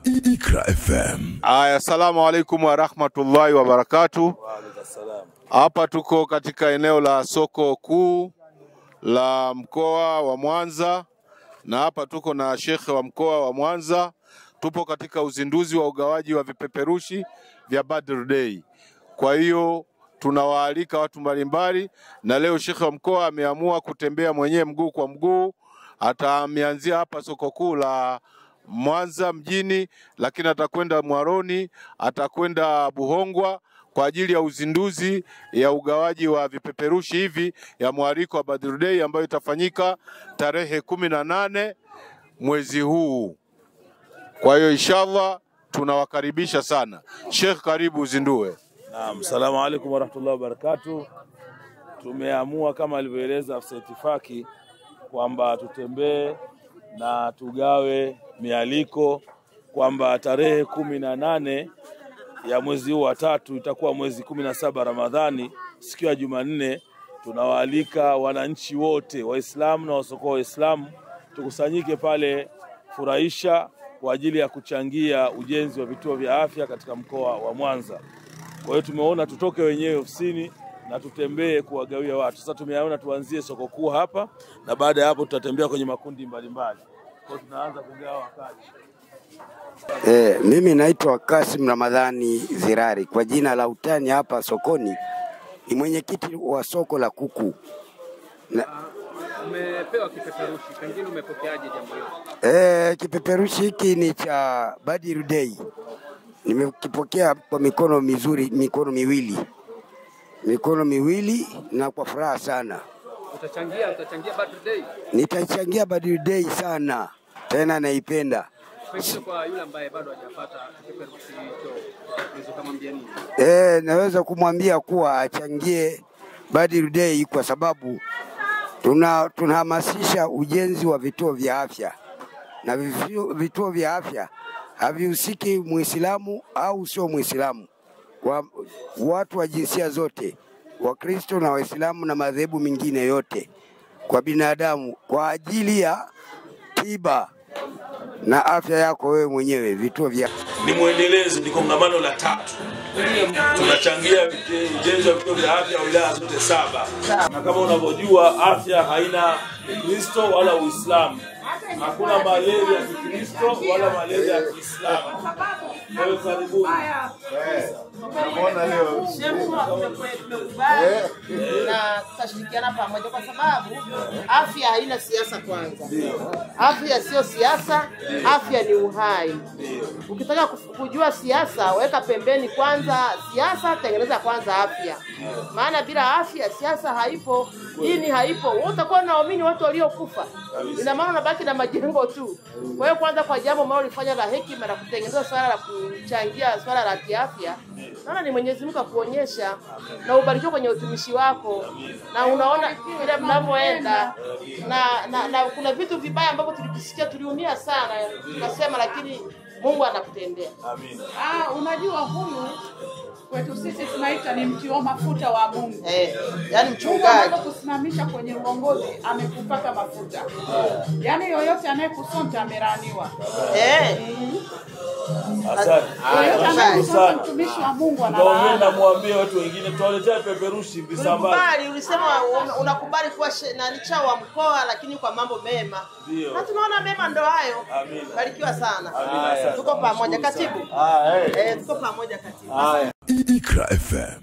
Iqra FM. Assalamu alaikum wa rahmatullahi wa barakatuh. Hapa tuko katika eneo la soko kuu la mkoa wa Mwanza, na hapa tuko na shekhe wa mkoa wa Mwanza. Tupo katika uzinduzi wa ugawaji wa vipeperushi vya Badr Day. Kwa hiyo tunawaalika watu mbalimbali, na leo shekhe wa mkoa ameamua kutembea mwenyewe mguu kwa mguu. Ataanzia hapa soko kuu la Mwanza mjini, lakini atakwenda Mwaroni, atakwenda Buhongwa kwa ajili ya uzinduzi ya ugawaji wa vipeperushi hivi ya mwaliko wa Badr Day ambayo itafanyika tarehe 18 mwezi huu. Kwa hiyo inshallah tunawakaribisha sana. Sheikh, karibu uzindue. Naam, assalamu alaikum warahmatullahi wabarakatuh. Tumeamua kama alivyoeleza afisa itifaki kwamba tutembee na tugawe mialiko, kwamba tarehe 18 ya mwezi huu wa 3 itakuwa mwezi 17 Ramadhani, siku ya Jumanne. Tunawaalika wananchi wote Waislamu na wasiokuwa Waislamu tukusanyike pale Furahisha kwa ajili ya kuchangia ujenzi wa vituo vya afya katika mkoa wa Mwanza. Kwa hiyo tumeona tutoke wenyewe ofisini na tutembee kuwagawia watu. Sasa tumeona tuanzie soko kuu hapa, na baada ya hapo tutatembea kwenye makundi mbalimbali. Kwa hiyo tunaanza kugawa kadi. Mimi naitwa Kasim Ramadhani Zirari, kwa jina la utani hapa sokoni ni mwenyekiti wa soko la kuku. Umepewa kipeperushi, pengine umepokeaje jambo hilo? Kipeperushi hiki ni cha Badr Day. Nimekipokea kwa mikono mizuri, mikono miwili na kwa furaha sana. Utachangia Badr Day? Nitachangia Badr Day sana, tena naipenda. Pengine kwa yule ambaye bado hajapata kipeperushi hicho, unaweza kumwambia nini? Naweza kumwambia kuwa achangie Badr Day kwa sababu tunahamasisha ujenzi wa vituo vya afya, na vituo vya afya havihusiki Muislamu au sio Muislamu, kwa watu wa jinsia zote, Wakristo na Waislamu na madhehebu mengine yote, kwa binadamu, kwa ajili ya tiba na afya yako wewe mwenyewe. Vituo vya Ni muendelezo, ni kongamano la 3. Tunachangia ujenzi wa vituo vya afya wilaya zote 7. Na kama unavyojua, afya haina Kristo wala Uislamu. Hakuna malaria ya Kristo wala malaria ya Kiislamu. Kwa hiyo karibuni. Unaona leo na tutashirikiana pamoja, kwa sababu afya haina siasa kwanza. Afya sio siasa, afya ni uhai. Ukitaka kujua siasa, weka pembeni kwanza siasa, tengeneza kwanza afya. Maana bila afya siasa haipo, dini haipo. Wewe utakuwa unaamini watu waliokufa. Ina maana unabaki na majengo tu. Kwa hiyo kwanza, kwa jambo ambalo ulifanya la hekima na kutengeneza swala la kuchangia swala la kiafya, naona ni Mwenyezi Mungu kuonyesha na ubarikiwe kwenye utumishi wako, na unaona kile mnavyoenda na kuna vitu vibaya ambavyo tulikisikia, tuliumia sana, tukasema, lakini Mungu anakutendea. Amina. Unajua huyu kwetu sisi tunaita ni mti wa mafuta wa Mungu. Yaani mchungaji kusimamisha kwenye uongozi amekupaka mafuta. Yaani yoyote anayekusonta ameraniwa. Asante sana. Mtumishi wa Mungu anaomba muambie watu wengine tuwaletea peperushi visambaza. Ulisema unakubali kuwa nani chao wa mkoa, lakini kwa mambo mema. Ndio. Na tunaona mema ndo hayo. Amina. Barikiwa sana. Amina. Tuko pamoja katibu. Tuko pamoja katibu. Iqra FM.